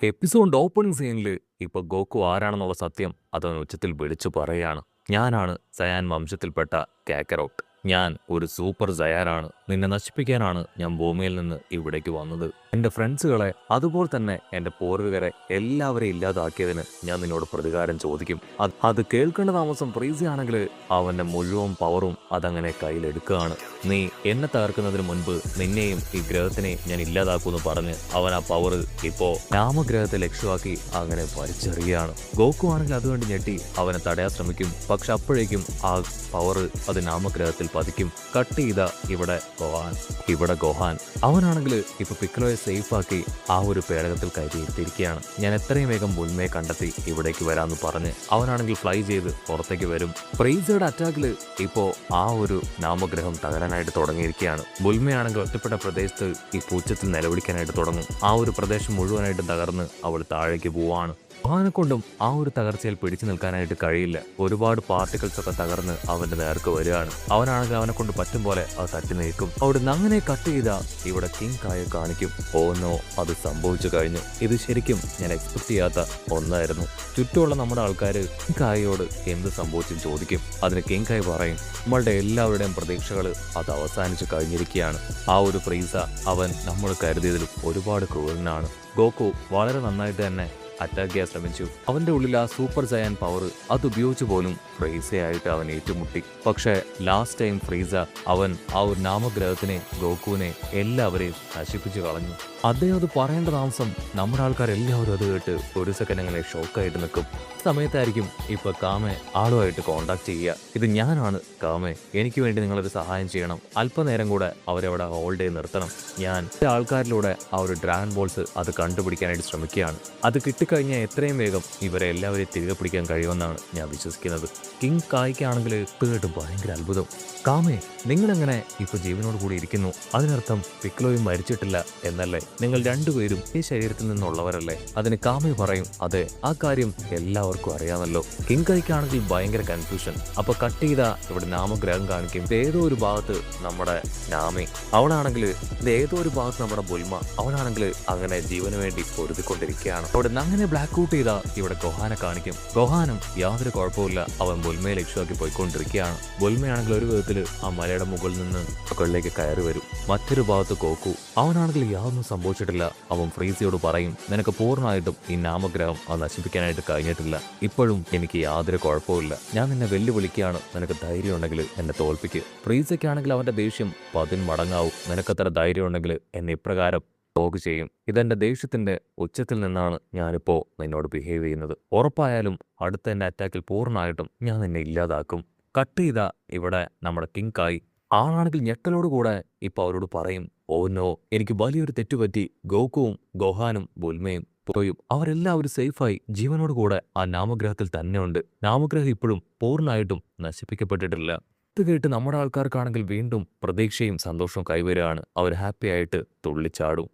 Episode opening സീനിൽ ഇപ്പൊ Goku ആരാണെന്നുള്ള സത്യം അതവൻ ഉച്ചത്തിൽ വിളിച്ചു പറയാണ്. ഞാനാണ് സയാൻ വംശത്തിൽപ്പെട്ട കാക്കറോട്ട്. ഞാൻ ഒരു സൂപ്പർ സയാനാണ്. നിന്നെ നശിപ്പിക്കാനാണ് ഞാൻ ഭൂമിയിൽ നിന്ന് ഇവിടേക്ക് വന്നത്. എന്റെ ഫ്രണ്ട്സുകളെ അതുപോലെ തന്നെ എന്റെ പൂർവികരെ എല്ലാവരെയും ഇല്ലാതാക്കിയതിന് ഞാൻ നിന്നോട് പ്രതികാരം ചോദിക്കും. അത് കേൾക്കേണ്ട താമസം ഫ്രീസിയാണെങ്കിൽ അവന്റെ മുഴുവൻ പവറും അതങ്ങനെ കയ്യിലെടുക്കുകയാണ്. നീ എന്നെ തകർക്കുന്നതിന് മുൻപ് നിന്നെയും ഈ ഗ്രഹത്തിനെയും ഞാൻ ഇല്ലാതാക്കുമെന്ന് പറഞ്ഞ് അവൻ ആ പവർ ഇപ്പോ നാമഗ്രഹത്തെ ലക്ഷ്യമാക്കി അങ്ങനെ വലിച്ചെറിയുകയാണ്. ഗോക്കു ആണെങ്കിൽ അതുകൊണ്ട് ഞെട്ടി അവനെ തടയാൻ ശ്രമിക്കും. പക്ഷെ അപ്പോഴേക്കും ആ പവർ അത് നാമഗ്രഹത്തിൽ പതിക്കും. കട്ട് ചെയ്ത ഇവിടെ ഗോഹാൻ അവനാണെങ്കിൽ ഇപ്പൊ പിക്ലോയെ സേഫാക്കി ആ ഒരു പേടകത്തിൽ കയറ്റിയിരിക്കുകയാണ്. ഞാൻ എത്രയും വേഗം ബുൽമയെ കണ്ടെത്തി ഇവിടേക്ക് വരാമെന്ന് പറഞ്ഞ് അവനാണെങ്കിൽ ഫ്ലൈ ചെയ്ത് പുറത്തേക്ക് വരും. ഫ്രീസയുടെ അറ്റാക്കിൽ ഇപ്പോ ആ ഒരു നാമഗ്രഹം തകരാനായിട്ട് തുടങ്ങിയിരിക്കുകയാണ്. ബുൽമയാണെങ്കിൽ ഒറ്റപ്പെട്ട പ്രദേശത്ത് ഈ പൂച്ചത്തിൽ നിലവിളിക്കാനായിട്ട് തുടങ്ങും. ആ ഒരു പ്രദേശം മുഴുവനായിട്ട് തകർന്ന് അവൾ താഴേക്ക് പോവാണ്. ഗോഹാനെ കൊണ്ടും ആ ഒരു തകർച്ചയിൽ പിടിച്ചു നിൽക്കാനായിട്ട് കഴിയില്ല. ഒരുപാട് പാർട്ടിക്കിൾസ് ഒക്കെ തകർന്ന് അവന്റെ നേർക്ക് വരികയാണ്. അവനാണെങ്കിൽ അവനെ കൊണ്ട് പറ്റും പോലെ അത് തട്ടി നീക്കും. അവിടുന്ന് അങ്ങനെ കട്ട് ചെയ്ത ഇവിടെ കിങ് കായ കാണിക്കും. ഓന്നോ അത് സംഭവിച്ചു കഴിഞ്ഞു. ഇത് ശരിക്കും ഞാൻ എക്സ്പെക്ട് ചെയ്യാത്ത ഒന്നായിരുന്നു. ചുറ്റുമുള്ള നമ്മുടെ ആൾക്കാർ കിങ് കായയോട് എന്ത് സംഭവിച്ചും ചോദിക്കും. അതിന് കിങ് കായ് പറയും, നമ്മളുടെ എല്ലാവരുടെയും പ്രതീക്ഷകൾ അത് അവസാനിച്ചു കഴിഞ്ഞിരിക്കുകയാണ്. ആ ഒരു ഫ്രീസ അവൻ നമ്മൾ കരുതിയതിലും ഒരുപാട് ക്രൂരനാണ്. ഗോക്കു വളരെ നന്നായിട്ട് തന്നെ അറ്റാക്ക് ചെയ്യാൻ ശ്രമിച്ചു. അവന്റെ ഉള്ളിൽ ആ സൂപ്പർ സയാൻ പവർ അത് ഉപയോഗിച്ചു പോലും ഫ്രീസയായിട്ട് അവൻ ഏറ്റുമുട്ടി. പക്ഷേ ലാസ്റ്റ് ടൈം ഫ്രീസ അവൻ ആ ഒരു നാമഗ്രഹത്തിനെ ഗോക്കുവിനെ എല്ലാവരെയും നശിപ്പിച്ചു കളഞ്ഞു. അദ്ദേഹം അത് പറയേണ്ട താമസം നമ്മുടെ ആൾക്കാരെല്ലാവരും അത് കേട്ട് ഒരു സെക്കൻഡ് അങ്ങനെ ഷോക്കായിട്ട് നിൽക്കും. സമയത്തായിരിക്കും ഇപ്പൊ കാമെ ആളുമായിട്ട് കോണ്ടാക്ട് ചെയ്യുക. ഇത് ഞാനാണ് കാമെ, എനിക്ക് വേണ്ടി നിങ്ങളൊരു സഹായം ചെയ്യണം. അല്പനേരം കൂടെ അവരവിടെ ഹോൾഡ് ചെയ്ത് നിർത്തണം. ഞാൻ ആൾക്കാരിലൂടെ ആ ഒരു ഡ്രാഗൺ ബോൾസ് അത് കണ്ടുപിടിക്കാനായിട്ട് ശ്രമിക്കുകയാണ്. അത് കിട്ടിക്കഴിഞ്ഞാൽ എത്രയും വേഗം ഇവരെ എല്ലാവരെയും തിരികെ പിടിക്കാൻ കഴിയുമെന്നാണ് ഞാൻ വിശ്വസിക്കുന്നത്. കിങ് കായ്ക്കാണെങ്കിൽ കേട്ട് ഭയങ്കര അത്ഭുതം. കാമേ, നിങ്ങളെങ്ങനെ ഇപ്പൊ ജീവനോട് കൂടി ഇരിക്കുന്നു? അതിനർത്ഥം പിക്ലോയും മരിച്ചിട്ടില്ല എന്നല്ലേ? നിങ്ങൾ രണ്ടുപേരും ഈ ശരീരത്തിൽ നിന്നുള്ളവരല്ലേ? അതിന് കാമേ പറയും, അതെ, ആ കാര്യം എല്ലാവർക്കും അറിയാമല്ലോ. കിങ് കായ്ക്കാണെങ്കിൽ ഭയങ്കര കൺഫ്യൂഷൻ. അപ്പൊ കട്ട് ചെയ്ത ഇവിടെ നാമഗ്രഹം കാണിക്കും. ഇത് ഏതോ ഒരു ഭാഗത്ത് നമ്മുടെ നാമി, അവളാണെങ്കിൽ ഇത് ഏതോ ഒരു ഭാഗത്ത് നമ്മുടെ ബുൽമ, അവളാണെങ്കിൽ അങ്ങനെ ജീവന് വേണ്ടി പൊരുതിക്കൊണ്ടിരിക്കുകയാണ്. അവിടെ അങ്ങനെ ബ്ലാക്ക് ഔട്ട് ചെയ്ത ഇവിടെ ഗോഹാനെ കാണിക്കും. ഗോഹാനും യാതൊരു കുഴപ്പമില്ല, അവൻ ബുൽമയെ ലക്ഷ്യമാക്കി പോയിക്കൊണ്ടിരിക്കുകയാണ്. ബുൽമയാണെങ്കിൽ ഒരു വിധത്തിൽ ആ മലയുടെ മുകളിൽ നിന്ന് മുകളിലേക്ക് കയറി വരും. മറ്റൊരു ഭാഗത്ത് ഗോക്കു, അവനാണെങ്കിൽ യാതൊന്നും സംഭവിച്ചിട്ടില്ല. അവൻ ഫ്രീസിയോട് പറയും, നിനക്ക് പൂർണ്ണമായിട്ടും ഈ നാമഗ്രഹം അത് നശിപ്പിക്കാനായിട്ട് കഴിഞ്ഞിട്ടില്ല. ഇപ്പോഴും എനിക്ക് യാതൊരു കുഴപ്പമില്ല. ഞാൻ നിന്നെ വെല്ലുവിളിക്കുകയാണ്. നിനക്ക് ധൈര്യം ഉണ്ടെങ്കിൽ എന്നെ തോൽപ്പിക്ക്. ഫ്രീസയ്ക്കാണെങ്കിൽ അവന്റെ ദേഷ്യം 10 മടങ്ങാവും. നിനക്കത്ര ധൈര്യം ഉണ്ടെങ്കിൽ എന്നെ ഇപ്രകാരം ടോക്ക് ചെയ്യും. ഇതെന്റെ ദേഷ്യത്തിന്റെ ഉച്ചത്തിൽ നിന്നാണ് ഞാനിപ്പോ നിന്നോട് ബിഹേവ് ചെയ്യുന്നത്. ഉറപ്പായാലും അടുത്ത എന്റെ അറ്റാക്കിൽ പൂർണ്ണമായിട്ടും ഞാൻ നിന്നെ ഇല്ലാതാക്കും. കട്ട് ചെയ്ത ഇവിടെ നമ്മുടെ കിങ് കായ് ആളാണെങ്കിൽ ഞെട്ടലോടുകൂടെ ഇപ്പൊ അവരോട് പറയും, ഓ നോ, എനിക്ക് വലിയൊരു തെറ്റുപറ്റി. ഗോക്കുവും ഗോഹാനും ബുൽമയും പോയും അവരെല്ലാവരും സേഫായി ജീവനോടുകൂടെ ആ നാമഗ്രഹത്തിൽ തന്നെ ഉണ്ട്. നാമഗ്രഹം ഇപ്പോഴും പൂർണ്ണമായിട്ടും നശിപ്പിക്കപ്പെട്ടിട്ടില്ല. ഇത് കേട്ട് നമ്മുടെ ആൾക്കാർക്കാണെങ്കിൽ വീണ്ടും പ്രതീക്ഷയും സന്തോഷവും കൈവരുകയാണ്. അവർ ഹാപ്പി ആയിട്ട് തുള്ളിച്ചാടും.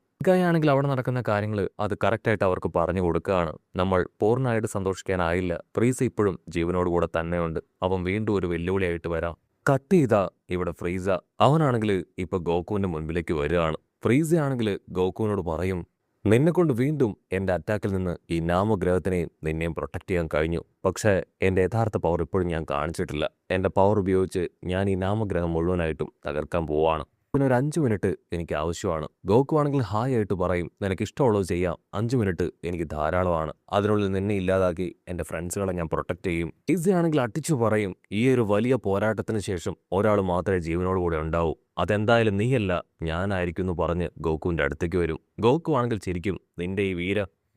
ആണെങ്കിൽ അവിടെ നടക്കുന്ന കാര്യങ്ങൾ അത് കറക്റ്റായിട്ട് അവർക്ക് പറഞ്ഞു കൊടുക്കുകയാണ്. നമ്മൾ പൂർണ്ണമായിട്ട് സന്തോഷിക്കാനായില്ല. ഫ്രീസ ഇപ്പോഴും ജീവനോടുകൂടെ തന്നെയുണ്ട്. അവൻ വീണ്ടും ഒരു വെല്ലുവിളിയായിട്ട് വരാം. കട്ട് ചെയ്ത ഇവിടെ ഫ്രീസ അവനാണെങ്കിൽ ഇപ്പൊ ഗോക്കുവിന്റെ മുൻപിലേക്ക് വരികയാണ്. ഫ്രീസ ആണെങ്കിൽ ഗോക്കുവിനോട് പറയും, നിന്നെ കൊണ്ട് വീണ്ടും എന്റെ അറ്റാക്കിൽ നിന്ന് ഈ നാമഗ്രഹത്തിനെയും നിന്നെയും പ്രൊട്ടക്ട് ചെയ്യാൻ കഴിഞ്ഞു. പക്ഷേ എന്റെ യഥാർത്ഥ പവർ ഇപ്പോഴും ഞാൻ കാണിച്ചിട്ടില്ല. എന്റെ പവർ ഉപയോഗിച്ച് ഞാൻ ഈ നാമഗ്രഹം മുഴുവനായിട്ടും തകർക്കാൻ പോവാണ്. ഒരു 5 മിനിറ്റ് എനിക്ക് ആവശ്യമാണ്. ഗോക്കു ആണെങ്കിൽ ഹായ് ആയിട്ട് പറയും, നിനക്ക് ഇഷ്ടമുള്ളത് ചെയ്യാം. 5 മിനിറ്റ് എനിക്ക് ധാരാളമാണ്. അതിനുള്ളിൽ നിന്നെ ഇല്ലാതാക്കി എന്റെ ഫ്രണ്ട്സുകളെ ഞാൻ പ്രൊട്ടക്ട് ചെയ്യും. ഈസി ആണെങ്കിൽ അട്ടിച്ചു പറയും, ഈ ഒരു വലിയ പോരാട്ടത്തിന് ശേഷം ഒരാൾ മാത്രമേ ജീവനോടുകൂടെ ഉണ്ടാവൂ. അതെന്തായാലും നീയല്ല, ഞാനായിരിക്കും എന്ന് പറഞ്ഞ് ഗോക്കുവിന്റെ അടുത്തേക്ക് വരും. ഗോക്കു ആണെങ്കിൽ ചിരിക്കും, നിന്റെ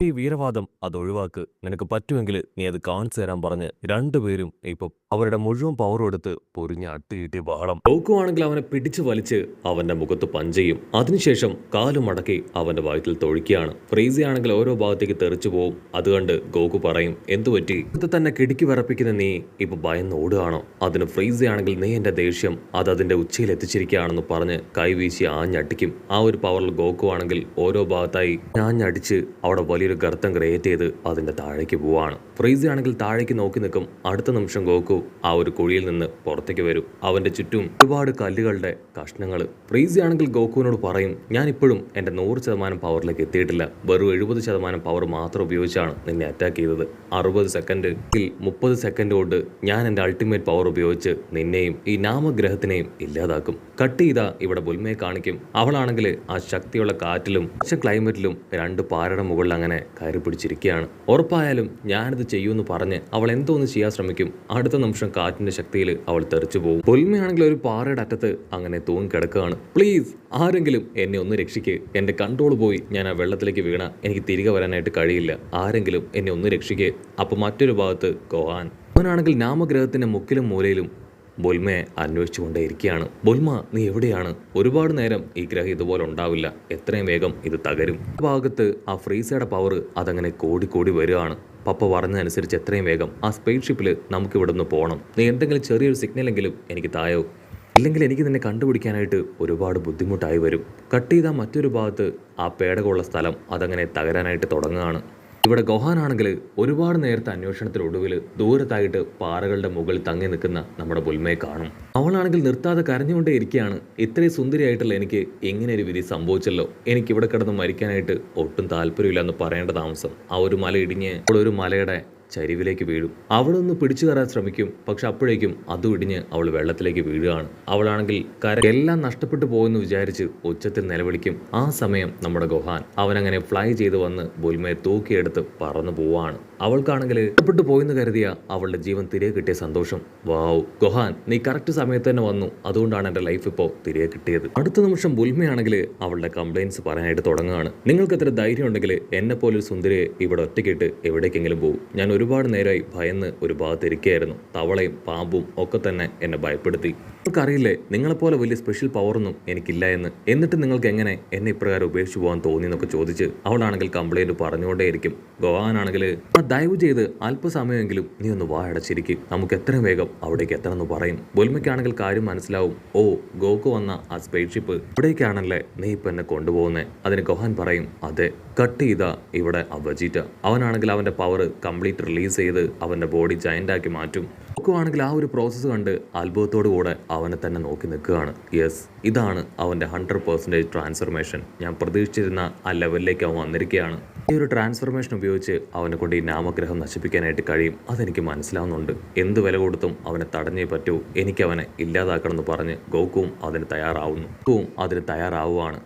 ഈ വീരവാദം അത് ഒഴിവാക്ക്. നിനക്ക് പറ്റുമെങ്കിൽ നീ അത് കാണിച്ചു തരാൻ പറഞ്ഞ് രണ്ടുപേരും ഇപ്പൊ അവരുടെ മുഴുവൻ പവറും എടുത്ത് പൊരിഞ്ഞ അട്ടിയിട്ടി ബഹളം. ഗോക്കു ആണെങ്കിൽ അവനെ പിടിച്ചു വലിച്ച് അവന്റെ മുഖത്ത് പഞ്ചെയ്യും. അതിനുശേഷം കാലു മടക്കി അവന്റെ വയറ്റിൽ തൊഴിക്കുകയാണ്. ഫ്രീസി ആണെങ്കിൽ ഓരോ ഭാഗത്തേക്ക് തെറിച്ചു പോവും. അതുകൊണ്ട് ഗോക്കു പറയും, എന്തുപറ്റി? ഇത് തന്നെ കിടുക്കി വിറപ്പിക്കുന്ന നീ ഇപ്പൊ ഭയന്ന് ഓടുകയാണോ? അതിന് ഫ്രീസി ആണെങ്കിൽ നീ എന്റെ ദേഷ്യം അത് അതിന്റെ ഉച്ചയിൽ എത്തിച്ചിരിക്കുകയാണെന്ന് പറഞ്ഞ് കൈവീശി ആഞ്ഞടിക്കും. ആ ഒരു പവറിൽ ഗോക്കു ആണെങ്കിൽ ഓരോ ഭാഗത്തായി ആഞ്ഞടിച്ച് അവിടെ വലിയൊരു ഗർത്തം ക്രിയേറ്റ് ചെയ്ത് അതിന്റെ താഴേക്ക് പോവാണ്. ഫ്രീസി ആണെങ്കിൽ താഴേക്ക് നോക്കി നിൽക്കും. അടുത്ത നിമിഷം ഗോക്കു ആ ഒരു കുഴിയിൽ നിന്ന് പുറത്തേക്ക് വരും. അവൻ്റെ ചുറ്റും ഒരുപാട് കല്ലുകളുടെ കഷ്ണങ്ങൾ. ഫ്രീസി ആണെങ്കിൽ ഗോക്കുവിനോട് പറയും, ഞാൻ ഇപ്പോഴും എൻ്റെ 100% പവറിലേക്ക് എത്തിയിട്ടില്ല. വെറും 70% പവർ മാത്രം ഉപയോഗിച്ചാണ് നിന്നെ അറ്റാക്ക് ചെയ്തത്. 60 സെക്കൻഡിൽ 30 സെക്കൻഡ് കൊണ്ട് ഞാൻ എൻ്റെ അൾട്ടിമേറ്റ് പവർ ഉപയോഗിച്ച് നിന്നെയും ഈ നാമഗ്രഹത്തിനെയും ഇല്ലാതാക്കും. കട്ട് ചെയ്താ ഇവിടെ ബുൽമയെ കാണിക്കും. അവളാണെങ്കിൽ ആ ശക്തിയുള്ള കാറ്റിലും ക്ലൈമറ്റിലും 2 പാറയുടെ മുകളിൽ അങ്ങനെ കയറി പിടിച്ചിരിക്കുകയാണ്. ഉറപ്പായാലും ഞാനിത് ചെയ്യുമെന്ന് പറഞ്ഞ് അവൾ എന്തോന്ന് ചെയ്യാൻ ശ്രമിക്കും. അടുത്ത നിമിഷം കാറ്റിന്റെ ശക്തിയിൽ അവൾ തെറിച്ചു പോകും. ബുൽമയാണെങ്കിൽ ഒരു പാറയുടെ അറ്റത്ത് അങ്ങനെ തൂങ്ങിക്കിടക്കുകയാണ്. പ്ലീസ് ആരെങ്കിലും എന്നെ ഒന്ന് രക്ഷിക്ക്. എൻ്റെ കൺട്രോൾ പോയി ഞാൻ ആ വെള്ളത്തിലേക്ക് വീണ എനിക്ക് തിരികെ വരാനായിട്ട് കഴിയില്ല. ആരെങ്കിലും എന്നെ ഒന്ന് രക്ഷിക്ക്. അപ്പോൾ മറ്റൊരു ഭാഗത്ത് ഗോഹാൻ. അവനാണെങ്കിൽ നാമഗ്രഹത്തിന്റെ മുക്കിലും മൂലയിലും ബുൽമയെ അന്വേഷിച്ചുകൊണ്ടേയിരിക്കുകയാണ്. ബുൽമ, നീ എവിടെയാണ്? ഒരുപാട് നേരം ഈ ഗ്രഹം ഇതുപോലെ ഉണ്ടാവില്ല. എത്രയും വേഗം ഇത് തകരും. ഭാഗത്ത് ആ ഫ്രീസയുടെ പവർ അതങ്ങനെ കൂടി വരികയാണ്. പപ്പ പറഞ്ഞതനുസരിച്ച് എത്രയും വേഗം ആ സ്പേസ് ഷിപ്പിൽ നമുക്ക് ഇവിടെ നിന്ന് പോകണം. നീ എന്തെങ്കിലും ചെറിയൊരു സിഗ്നലെങ്കിലും എനിക്ക് തായോ, ഇല്ലെങ്കിൽ എനിക്ക് നിന്നെ കണ്ടുപിടിക്കാനായിട്ട് ഒരുപാട് ബുദ്ധിമുട്ടായി വരും. കട്ട് ചെയ്ത മറ്റൊരു ഭാഗത്ത് ആ പേടകമുള്ള സ്ഥലം അതങ്ങനെ തകരാനായിട്ട് തുടങ്ങുകയാണ്. ഇവിടെ ഗോഹാനാണെങ്കിൽ ഒരുപാട് നേരത്തെ അന്വേഷണത്തിനൊടുവിൽ ദൂരത്തായിട്ട് പാറകളുടെ മുകളിൽ തങ്ങി നിൽക്കുന്ന നമ്മുടെ ബുൽമയെ കാണും. അവളാണെങ്കിൽ നിർത്താതെ കരഞ്ഞുകൊണ്ടേ ഇരിക്കുകയാണ്. ഇത്രയും സുന്ദരിയായിട്ടുള്ള എനിക്ക് ഇങ്ങനെ ഒരു വിധി സംഭവിച്ചല്ലോ. എനിക്ക് ഇവിടെ കിടന്ന് മരിക്കാനായിട്ട് ഒട്ടും താല്പര്യമില്ല എന്ന് പറയേണ്ട താമസം ആ ഒരു മല ഇടിഞ്ഞ് ഒരു മലയുടെ ചരിവിലേക്ക് വീഴും. അവിടെ നിന്ന് പിടിച്ചു കയറാൻ ശ്രമിക്കും. പക്ഷെ അപ്പോഴേക്കും അതും ഇടിഞ്ഞ് അവൾ വെള്ളത്തിലേക്ക് വീഴുകയാണ്. അവളാണെങ്കിൽ എല്ലാം നഷ്ടപ്പെട്ടു പോകുമെന്ന് വിചാരിച്ച് ഉച്ചത്തിൽ നിലവിളിക്കും. ആ സമയം നമ്മുടെ ഗോഹാൻ അവനങ്ങനെ ഫ്ലൈ ചെയ്ത് വന്ന് ബുൽമയെ തൂക്കിയെടുത്ത് പറന്നു പോവാണ്. അവൾക്കാണെങ്കിൽ നഷ്ടപ്പെട്ടു പോയെന്ന് കരുതിയ അവളുടെ ജീവൻ തിരികെ കിട്ടിയ സന്തോഷം. വാവ് ഗോഹാൻ, നീ കറക്റ്റ് സമയത്ത് തന്നെ വന്നു. അതുകൊണ്ടാണ് എൻ്റെ ലൈഫ് ഇപ്പോൾ തിരികെ കിട്ടിയത്. അടുത്ത നിമിഷം ബുൽമയാണെങ്കിൽ അവളുടെ കംപ്ലയിൻസ് പറയാനായിട്ട് തുടങ്ങുകയാണ്. നിങ്ങൾക്ക് എത്ര ധൈര്യം ഉണ്ടെങ്കിൽ എന്നെ പോലൊരു സുന്ദരിയെ ഇവിടെ ഒറ്റയ്ക്കിട്ട് എവിടേക്കെങ്കിലും പോകും. ഞാൻ ഒരുപാട് നേരമായി ഭയന്ന് ഒരു ഭാഗത്തിരിക്കുകയായിരുന്നു. തവളയും പാമ്പും ഒക്കെ തന്നെ എന്നെ ഭയപ്പെടുത്തി. നിങ്ങൾക്കറിയില്ലേ, നിങ്ങളെപ്പോലെ വലിയ സ്പെഷ്യൽ പവറൊന്നും എനിക്കില്ല എന്ന്. എന്നിട്ട് നിങ്ങൾക്ക് എങ്ങനെ എന്നെ ഇപ്രകാരം ഉപേക്ഷിച്ച് പോകാൻ തോന്നി എന്നൊക്കെ ചോദിച്ച് അവളാണെങ്കിൽ കംപ്ലൈൻറ്റ് പറഞ്ഞുകൊണ്ടേയിരിക്കും. ഗോഹാനാണെങ്കിൽ ദയവ് ചെയ്ത് അല്പസമയമെങ്കിലും നീ ഒന്ന് വായടച്ചിരിക്കും. നമുക്ക് എത്രയും വേഗം അവിടേക്ക് എത്തണമെന്ന് പറയും. ബുൽമയ്ക്കാണെങ്കിൽ കാര്യം മനസ്സിലാവും. ഓ, ഗോക്കു വന്ന ആ സ്പേസ് ഷിപ്പ് ഇവിടേക്കാണല്ലേ നീ ഇപ്പം എന്നെ കൊണ്ടുപോകുന്നത്. അതിന് ഗോഹാൻ പറയും, അതെ. കട്ട് ചെയ്ത ഇവിടെ അവജീറ്റ. അവനാണെങ്കിൽ അവൻ്റെ പവർ കംപ്ലീറ്റ് റിലീസ് ചെയ്ത് അവൻ്റെ ബോഡി ജയൻ്റാക്കി മാറ്റും. നോക്കുവാണെങ്കിൽ ആ ഒരു പ്രോസസ്സ് കണ്ട് അത്ഭുതത്തോടു കൂടെ അവനെ തന്നെ നോക്കി നിൽക്കുകയാണ്. യെസ്, ഇതാണ് അവൻ്റെ 100% ട്രാൻസ്ഫർമേഷൻ. ഞാൻ പ്രതീക്ഷിച്ചിരുന്ന ആ ലെവലിലേക്ക് അവൻ വന്നിരിക്കുകയാണ്. ഈ ഒരു ട്രാൻസ്ഫർമേഷൻ ഉപയോഗിച്ച് അവനെ കൊണ്ട് ഈ നാമഗ്രഹം നശിപ്പിക്കാനായിട്ട് കഴിയും. അതെനിക്ക് മനസ്സിലാവുന്നുണ്ട്. എന്ത് വില കൊടുത്തും അവനെ തടഞ്ഞേ പറ്റൂ. എനിക്ക് അവനെ ഇല്ലാതാക്കണമെന്ന് പറഞ്ഞ് ഗോക്കുവും അതിന് തയ്യാറാവുകയാണ്.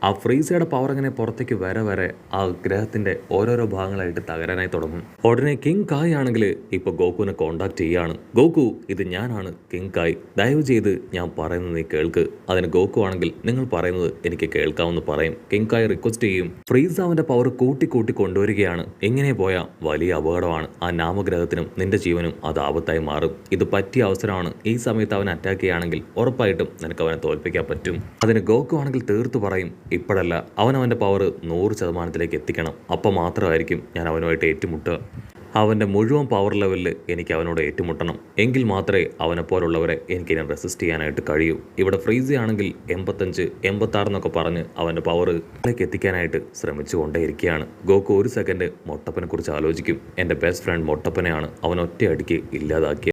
ആ ഫ്രീസയുടെ പവർ അങ്ങനെ പുറത്തേക്ക് വരെ ആ ഗ്രഹത്തിന്റെ ഓരോരോ ഭാഗങ്ങളായിട്ട് തകരാനായി തുടങ്ങും. ഉടനെ കിങ് കായ് ആണെങ്കിൽ ഇപ്പൊ ഗോകുവിനെ കോണ്ടാക്ട് ചെയ്യാണ്. ഗോകു, ഇത് ഞാനാണ് കിങ് കായ്. ദയവ് ചെയ്ത് ഞാൻ പറയുന്നത് നീ കേൾക്ക്. അതിന് ഗോകു ആണെങ്കിൽ നിങ്ങൾ പറയുന്നത് എനിക്ക് കേൾക്കാമെന്ന് പറയും. കിങ് കായ് റിക്വസ്റ്റ് ചെയ്യും. ഫ്രീസ അവന്റെ പവർ കൂട്ടി കൊണ്ടുവരികയാണ്. എങ്ങനെ പോയാൽ വലിയ അപകടമാണ്. ആ നാമഗ്രഹത്തിനും നിന്റെ ജീവനും അത് ആപത്തായി മാറും. ഇത് പറ്റിയ അവസരമാണ്. ഈ സമയത്ത് അവൻ അറ്റാക്ക് ചെയ്യുകയാണെങ്കിൽ ഉറപ്പായിട്ടും നിനക്ക് അവനെ തോൽപ്പിക്കാൻ പറ്റും. അതിന് ഗോകു ആണെങ്കിൽ തീർത്തു പറയും, ഇപ്പോഴല്ല, അവൻ്റെ പവർ 100% എത്തിക്കണം. അപ്പം മാത്രമായിരിക്കും ഞാൻ അവനുമായിട്ട് ഏറ്റുമുട്ടുക. അവൻ്റെ മുഴുവൻ പവർ ലെവലിൽ എനിക്ക് അവനോട് ഏറ്റുമുട്ടണം. എങ്കിൽ മാത്രമേ അവനെപ്പോലുള്ളവരെ എനിക്കിനെ റെസിസ്റ്റ് ചെയ്യാനായിട്ട് കഴിയൂ. ഇവിടെ ഫ്രീസി ആണെങ്കിൽ 85, 86 എന്നൊക്കെ പറഞ്ഞ് അവൻ്റെ പവറിലേക്ക് എത്തിക്കാനായിട്ട് ശ്രമിച്ചു കൊണ്ടേയിരിക്കുകയാണ്. ഗോകു ഒരു സെക്കൻഡ് മൊട്ടപ്പനെ കുറിച്ച് ആലോചിക്കും. എൻ്റെ ബെസ്റ്റ് ഫ്രണ്ട് മൊട്ടപ്പനെയാണ് അവൻ ഒറ്റയടിക്ക് ഇല്ലാതാക്കിയത്.